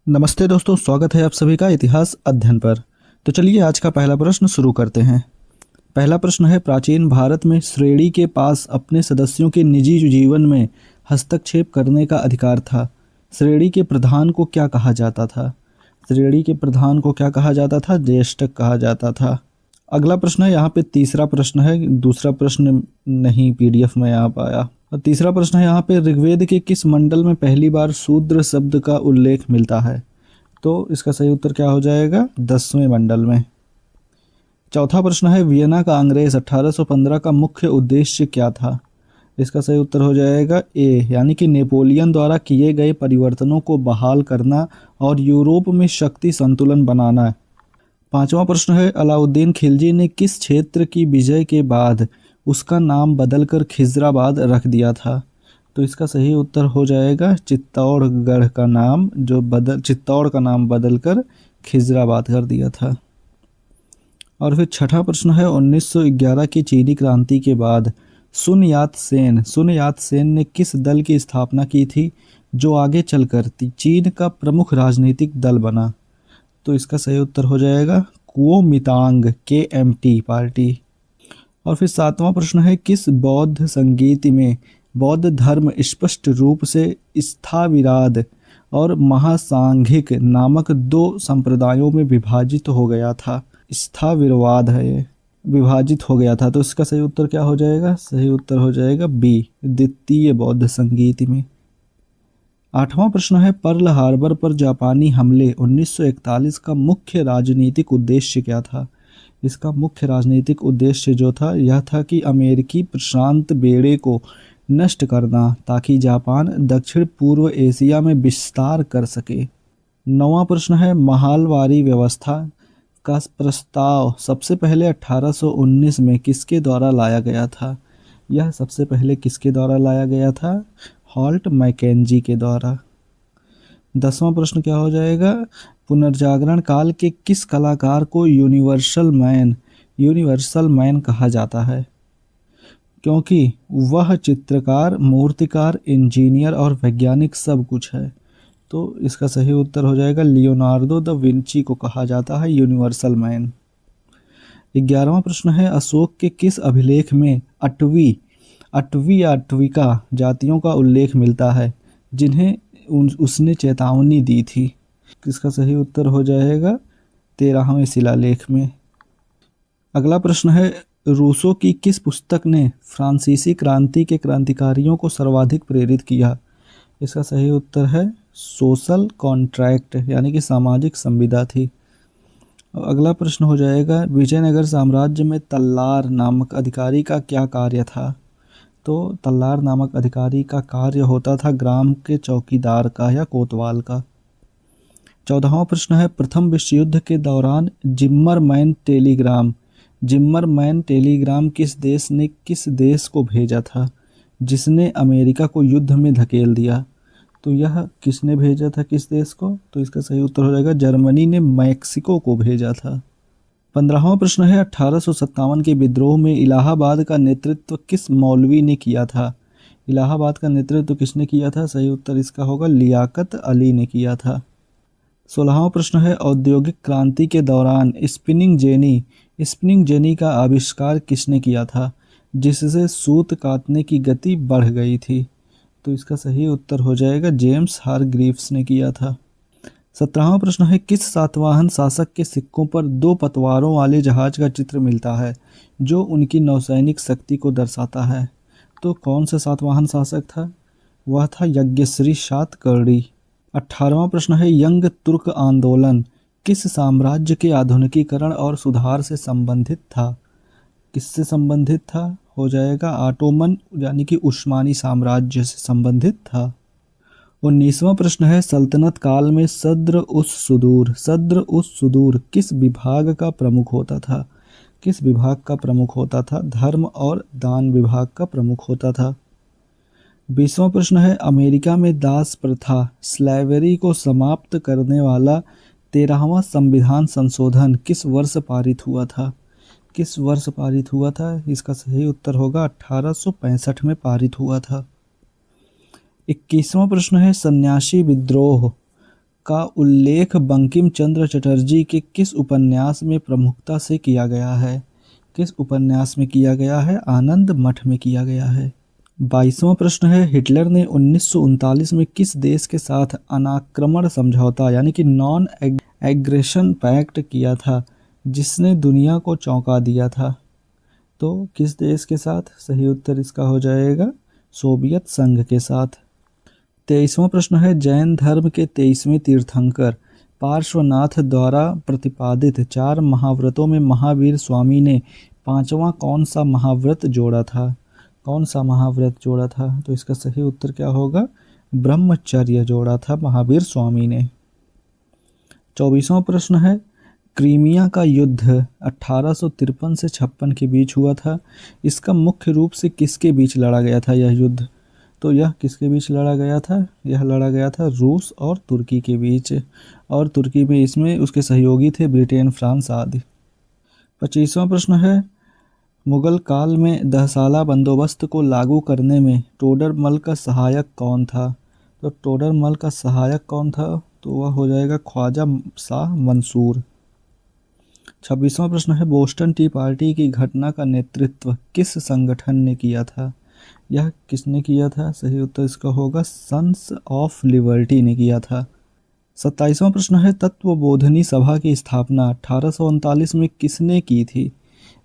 नमस्ते दोस्तों, स्वागत है आप सभी का इतिहास अध्ययन पर। तो चलिए आज का पहला प्रश्न शुरू करते हैं। पहला प्रश्न है, प्राचीन भारत में श्रेणी के पास अपने सदस्यों के निजी जीवन में हस्तक्षेप करने का अधिकार था। श्रेणी के प्रधान को क्या कहा जाता था? श्रेणी के प्रधान को क्या कहा जाता था? ज्येष्ठक कहा जाता था। अगला प्रश्न है, यहाँ पे तीसरा प्रश्न है, दूसरा प्रश्न नहीं पीडीएफ में आ पाया। और तीसरा प्रश्न है यहाँ पे, ऋग्वेद के किस मंडल में पहली बार शूद्र शब्द का उल्लेख मिलता है? तो इसका सही उत्तर क्या हो जाएगा? 10वें मंडल में। चौथा प्रश्न है, वियना कांग्रेस 1815 का मुख्य उद्देश्य क्या था? इसका सही उत्तर हो जाएगा ए, यानी कि नेपोलियन द्वारा किए गए परिवर्तनों को बहाल करना और यूरोप में शक्ति संतुलन बनाना। पांचवा प्रश्न है, अलाउद्दीन खिलजी ने किस क्षेत्र की विजय के बाद उसका नाम बदलकर खिजराबाद रख दिया था? तो इसका सही उत्तर हो जाएगा चित्तौड़गढ़ का नाम चित्तौड़ का नाम बदलकर खिजराबाद कर दिया था। और फिर छठा प्रश्न है, 1911 की चीनी क्रांति के बाद सुन यात सेन ने किस दल की स्थापना की थी जो आगे चलकर चीन का प्रमुख राजनीतिक दल बना? तो इसका सही उत्तर हो जाएगा कुओमितांग KMT पार्टी। और फिर सातवां प्रश्न है, किस बौद्ध संगीत में बौद्ध धर्म स्पष्ट रूप से स्थाविराद और महासांघिक नामक दो संप्रदायों में विभाजित हो गया था? स्थाविरवाद है ये, विभाजित हो गया था। तो इसका सही उत्तर क्या हो जाएगा? सही उत्तर हो जाएगा बी, द्वितीय बौद्ध संगीत में। आठवां प्रश्न है, पर्ल हार्बर पर जापानी हमले 1941 का मुख्य राजनीतिक उद्देश्य क्या था? इसका मुख्य राजनीतिक उद्देश्य जो था यह था कि अमेरिकी प्रशांत बेड़े को नष्ट करना ताकि जापान दक्षिण पूर्व एशिया में विस्तार कर सके। नौवां प्रश्न है, महालवारी व्यवस्था का प्रस्ताव सबसे पहले 1819 में किसके द्वारा लाया गया था? यह सबसे पहले किसके द्वारा लाया गया था? हॉल्ट मैकेंजी के द्वारा। 10वां प्रश्न क्या हो जाएगा? पुनर्जागरण काल के किस कलाकार को यूनिवर्सल मैन कहा जाता है? क्योंकि वह चित्रकार, मूर्तिकार, इंजीनियर और वैज्ञानिक सब कुछ है। तो इसका सही उत्तर हो जाएगा लियोनार्डो द विंची को कहा जाता है यूनिवर्सल मैन। 11वां प्रश्न है, अशोक के किस अभिलेख में अटवी या अटविका जातियों का उल्लेख मिलता है जिन्हें उसने चेतावनी दी थी? इसका सही उत्तर हो जाएगा 13वें शिलालेख में। अगला प्रश्न है, रूसो की किस पुस्तक ने फ्रांसीसी क्रांति के क्रांतिकारियों को सर्वाधिक प्रेरित किया? इसका सही उत्तर है सोशल कॉन्ट्रैक्ट, यानी कि सामाजिक संविदा थी। अगला प्रश्न हो जाएगा, विजयनगर साम्राज्य में तल्लार नामक अधिकारी का क्या कार्य था? तो तल्लार नामक अधिकारी का कार्य होता था ग्राम के चौकीदार का या कोतवाल का। 14वां प्रश्न है, प्रथम विश्व युद्ध के दौरान जिम्मरमैन टेलीग्राम किस देश को भेजा था जिसने अमेरिका को युद्ध में धकेल दिया? तो यह किसने भेजा था, किस देश को? तो इसका सही उत्तर हो जाएगा जर्मनी ने मैक्सिको को भेजा था। 15वां प्रश्न है, 1857 के विद्रोह में इलाहाबाद का नेतृत्व किस मौलवी ने किया था? इलाहाबाद का नेतृत्व किसने किया था? सही उत्तर इसका होगा लियाकत अली ने किया था। 16वां प्रश्न है, औद्योगिक क्रांति के दौरान स्पिनिंग जेनी का आविष्कार किसने किया था जिससे सूत काटने की गति बढ़ गई थी? तो इसका सही उत्तर हो जाएगा जेम्स हारग्रीव्स ने किया था। 17वां प्रश्न है, किस सातवाहन शासक के सिक्कों पर दो पतवारों वाले जहाज का चित्र मिलता है जो उनकी नौसैनिक शक्ति को दर्शाता है? तो कौन सा सातवाहन शासक था? वह था यज्ञश्री सातकर्णी। 18वां प्रश्न है, यंग तुर्क आंदोलन किस साम्राज्य के आधुनिकीकरण और सुधार से संबंधित था? किससे संबंधित था? हो जाएगा ऑटोमन, यानी कि उस्मानी साम्राज्य से संबंधित था। 19वां प्रश्न है, सल्तनत काल में सद्र उस सुदूर किस विभाग का प्रमुख होता था? किस विभाग का प्रमुख होता था? धर्म और दान विभाग का प्रमुख होता था। 20वां प्रश्न है, अमेरिका में दास प्रथा स्लेवरी को समाप्त करने वाला 13वां संविधान संशोधन किस वर्ष पारित हुआ था? किस वर्ष पारित हुआ था? इसका सही उत्तर होगा 1865 में पारित हुआ था। 21वां प्रश्न है, सन्यासी विद्रोह का उल्लेख बंकिम चंद्र चटर्जी के किस उपन्यास में प्रमुखता से किया गया है? किस उपन्यास में किया गया है? आनंद मठ में किया गया है। 22वां प्रश्न है, हिटलर ने 1939 में किस देश के साथ अनाक्रमण समझौता यानी कि नॉन एग्रेशन पैक्ट किया था जिसने दुनिया को चौंका दिया था? तो किस देश के साथ? सही उत्तर इसका हो जाएगा सोवियत संघ के साथ। 23वां प्रश्न है, जैन धर्म के 23वें तीर्थंकर पार्श्वनाथ द्वारा प्रतिपादित 4 महाव्रतों में महावीर स्वामी ने 5वां कौन सा महाव्रत जोड़ा था? कौन सा महाव्रत जोड़ा था? तो इसका सही उत्तर क्या होगा? ब्रह्मचर्य जोड़ा था महावीर स्वामी ने। 24वां प्रश्न है, क्रीमिया का युद्ध 1853 से 56 के बीच हुआ था। इसका मुख्य रूप से किसके बीच लड़ा गया था यह युद्ध? तो यह किसके बीच लड़ा गया था? यह लड़ा गया था रूस और तुर्की के बीच, और तुर्की में इसमें उसके सहयोगी थे ब्रिटेन, फ्रांस आदि। 25वां प्रश्न है, मुगल काल में 10 साला बंदोबस्त को लागू करने में टोडरमल का सहायक कौन था? तो टोडरमल का सहायक कौन था? तो वह हो जाएगा ख्वाजा शाह मंसूर। 26वां प्रश्न है, बोस्टन टी पार्टी की घटना का नेतृत्व किस संगठन ने किया था? यह किसने किया था? सही उत्तर इसका होगा सन्स ऑफ लिबर्टी ने किया था। 27वां प्रश्न है, तत्वबोधिनी सभा की स्थापना 1839 में किसने की थी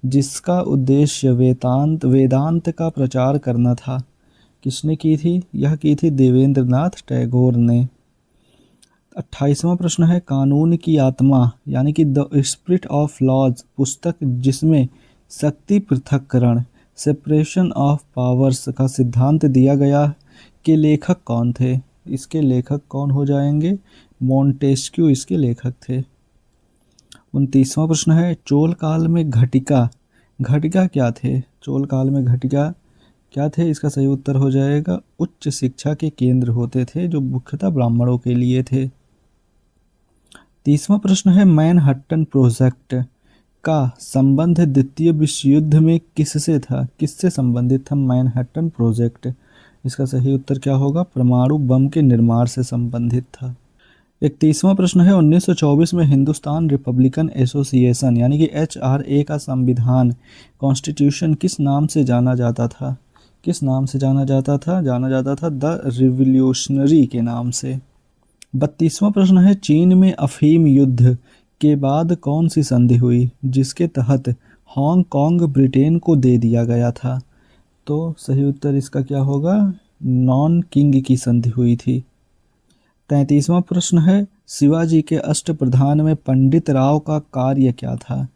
जिसका उद्देश्य वेदांत का प्रचार करना था? किसने की थी? यह की थी देवेंद्रनाथ टैगोर ने। 28वां प्रश्न है, कानून की आत्मा यानी कि द स्पिरिट ऑफ लॉज पुस्तक जिसमें शक्ति पृथक्करण सेपरेशन ऑफ पावर्स का सिद्धांत दिया गया के लेखक कौन थे? इसके लेखक कौन हो जाएंगे? मॉन्टेस्क्यू इसके लेखक थे। 29वां प्रश्न है, चोल काल में घटिका क्या थे? चोल काल में घटिका क्या थे? इसका सही उत्तर हो जाएगा उच्च शिक्षा के केंद्र होते थे जो मुख्यतः ब्राह्मणों के लिए थे। 30वां प्रश्न है, मैनहट्टन प्रोजेक्ट का संबंध द्वितीय विश्व युद्ध में किससे था? किससे संबंधित था मैनहट्टन प्रोजेक्ट? इसका सही उत्तर क्या होगा? परमाणु बम के निर्माण से संबंधित था। 31वां प्रश्न है, 1924 में हिंदुस्तान रिपब्लिकन एसोसिएशन यानी कि HRA का संविधान कॉन्स्टिट्यूशन किस नाम से जाना जाता था? किस नाम से जाना जाता था? जाना जाता था द रिवॉल्यूशनरी के नाम से। 32वां प्रश्न है, चीन में अफीम युद्ध के बाद कौन सी संधि हुई जिसके तहत हांगकांग ब्रिटेन को दे दिया गया था? तो सही उत्तर इसका क्या होगा? नॉन किंग की संधि हुई थी। 33वां प्रश्न है, शिवाजी के अष्टप्रधान में पंडित राव का कार्य क्या था?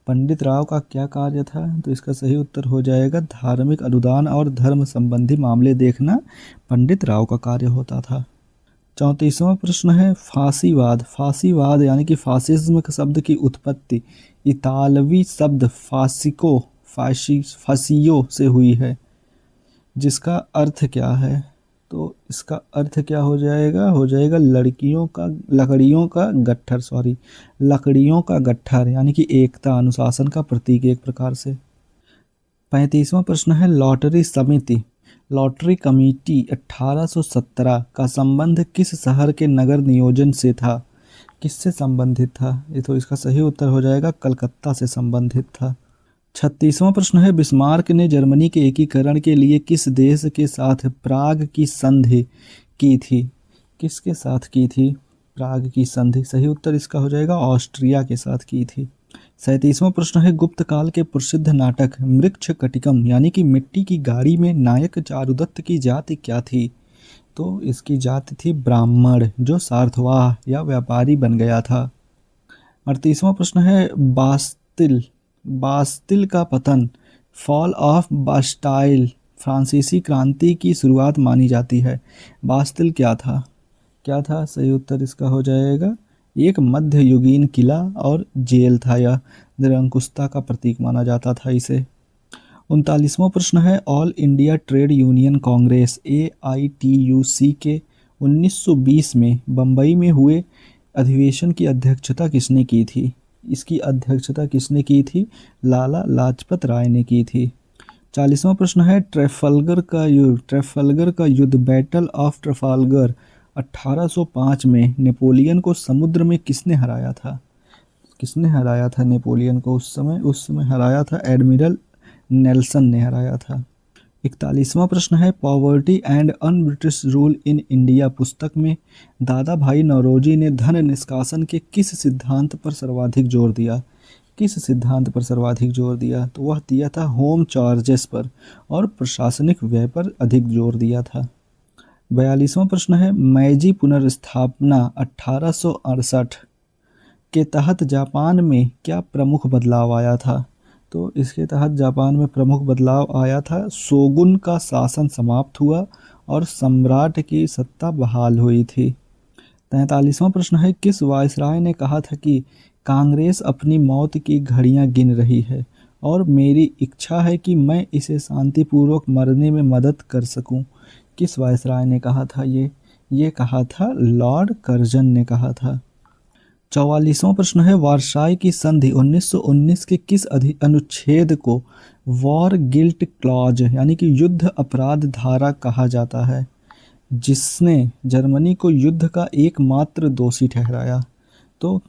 पंडित राव का क्या कार्य था? तो इसका सही उत्तर हो जाएगा धार्मिक अनुदान और धर्म संबंधी मामले देखना पंडित राव का कार्य होता था। 34वां प्रश्न है, फासीवाद यानी कि फासिज्म के शब्द की उत्पत्ति इतालवी शब्द फासियो से हुई है जिसका अर्थ क्या है? तो इसका अर्थ क्या हो जाएगा? हो जाएगा लकड़ियों का गट्ठर यानी कि एकता, अनुशासन का प्रतीक एक प्रकार से। 35वां प्रश्न है, लॉटरी कमेटी 1817 का संबंध किस शहर के नगर नियोजन से था? किससे संबंधित था? ये तो इसका सही उत्तर हो जाएगा कलकत्ता से संबंधित था। 36वां प्रश्न है, बिस्मार्क ने जर्मनी के एकीकरण के लिए किस देश के साथ प्राग की संधि की थी? किसके साथ की थी प्राग की संधि? सही उत्तर इसका हो जाएगा ऑस्ट्रिया के साथ की थी। 37वां प्रश्न है, गुप्त काल के प्रसिद्ध नाटक मृच्छकटिकम यानी कि मिट्टी की गाड़ी में नायक चारुदत्त की जाति क्या थी? तो इसकी जाति थी ब्राह्मण जो सार्थवाह या व्यापारी बन गया था। 38वां प्रश्न है, बास्तिल का पतन फॉल ऑफ बास्टाइल फ्रांसीसी क्रांति की शुरुआत मानी जाती है। बास्तिल क्या था? सही उत्तर इसका हो जाएगा एक मध्ययुगीन किला और जेल था। यह निरंकुशता का प्रतीक माना जाता था इसे। 39वां प्रश्न है, all India trade union Congress AITUC के 1920 में बम्बई में हुए अधिवेशन की अध्यक्षता किसने की थी? इसकी अध्यक्षता किसने की थी? लाला लाजपत राय ने की थी। 40वां प्रश्न है, ट्रेफल्गर का युद्ध बैटल ऑफ ट्रेफाल्गर 1805 में नेपोलियन को समुद्र में किसने हराया था? किसने हराया था नेपोलियन को उस समय हराया था एडमिरल नेल्सन ने हराया था। 41वां प्रश्न है, poverty and un British rule in India पुस्तक में दादा भाई नौरोजी ने धन निष्कासन के किस सिद्धांत पर सर्वाधिक जोर दिया? किस सिद्धांत पर सर्वाधिक जोर दिया? तो वह दिया था होम चार्जेस पर और प्रशासनिक व्यय पर अधिक जोर दिया था। 42वां प्रश्न है, मैजी पुनर्स्थापना 1868 के तहत जापान में क्या प्रमुख बदलाव आया था? तो इसके तहत जापान में प्रमुख बदलाव आया था, शोगुन का शासन समाप्त हुआ और सम्राट की सत्ता बहाल हुई थी। 43वां प्रश्न है, किस वायसराय ने कहा था कि कांग्रेस अपनी मौत की घड़ियां गिन रही है और मेरी इच्छा है कि मैं इसे शांतिपूर्वक मरने में मदद कर सकूं? किस वायसराय ने कहा था ये कहा था लॉर्ड कर्जन ने कहा था। 44वां प्रश्न है, वार्साई की संधि 1919 के किस अनुच्छेद को वॉर गिल्ट क्लॉज यानी कि युद्ध अपराध धारा कहा जाता है, जिसने जर्मनी को युद्ध का एकमात्र दोषी ठहराया? तो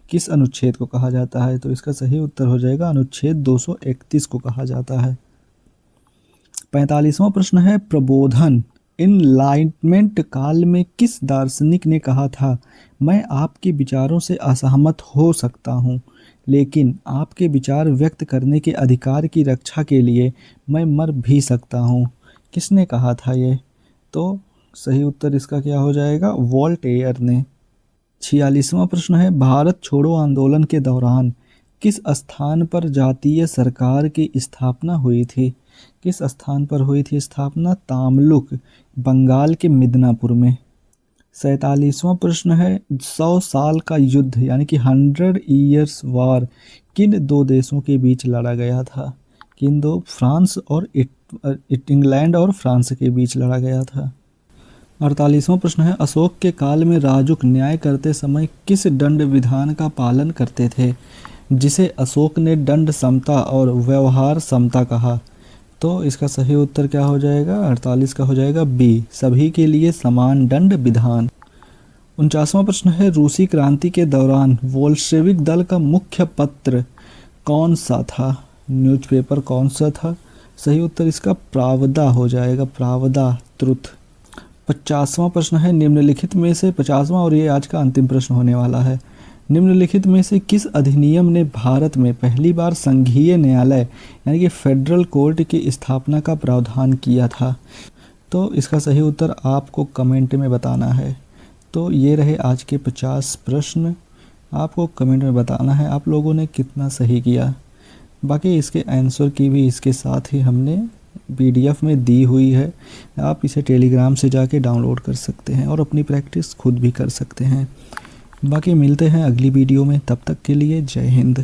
किस अनुच्छेद को कहा जाता है? तो इसका सही उत्तर हो जाएगा अनुच्छेद 231 को कहा जाता है। 45वां प्रश्न है, प्रबोधन इनलाइटमेंट काल में किस दार्शनिक ने कहा था, मैं आपके विचारों से असहमत हो सकता हूँ, लेकिन आपके विचार व्यक्त करने के अधिकार की रक्षा के लिए मैं मर भी सकता हूँ? किसने कहा था ये? तो सही उत्तर इसका क्या हो जाएगा? वोल्टेयर ने। 46वां प्रश्न है, भारत छोड़ो आंदोलन के दौरान किस स्थान पर जातीय सरकार की स्थापना हुई थी? किस स्थान पर हुई थी स्थापना? तामलुक, बंगाल के मिदनापुर में। 47वां प्रश्न है, 100 साल का युद्ध यानी कि 100 ईयर्स वार किन दो देशों के बीच लड़ा गया था? किन दो? फ्रांस और इंग्लैंड और फ्रांस के बीच लड़ा गया था। 48वां प्रश्न है, अशोक के काल में राजुक न्याय करते समय किस दंड विधान का पालन करते थे, जिसे अशोक ने दंड समता और व्यवहार समता कहा? तो इसका सही उत्तर क्या हो जाएगा? 48 का हो जाएगा बी, सभी के लिए समान दंड विधान। 49वां प्रश्न है, रूसी क्रांति के दौरान बोल्शेविक दल का मुख्य पत्र कौन सा था? न्यूज़पेपर कौन सा था? सही उत्तर इसका प्रावदा हो जाएगा, प्रावदा ट्रुथ। 50वां प्रश्न है, निम्नलिखित में से 50वां और ये आज का अंतिम प्रश्न होने वाला है, निम्नलिखित में से किस अधिनियम ने भारत में पहली बार संघीय न्यायालय यानी कि फेडरल कोर्ट की स्थापना का प्रावधान किया था? तो इसका सही उत्तर आपको कमेंट में बताना है। तो ये रहे आज के 50 प्रश्न, आपको कमेंट में बताना है आप लोगों ने कितना सही किया। बाकी इसके आंसर की भी इसके साथ ही हमने PDF में दी हुई है, आप इसे टेलीग्राम से जाके डाउनलोड कर सकते हैं और अपनी प्रैक्टिस खुद भी कर सकते हैं। बाकी मिलते हैं अगली वीडियो में, तब तक के लिए जय हिंद।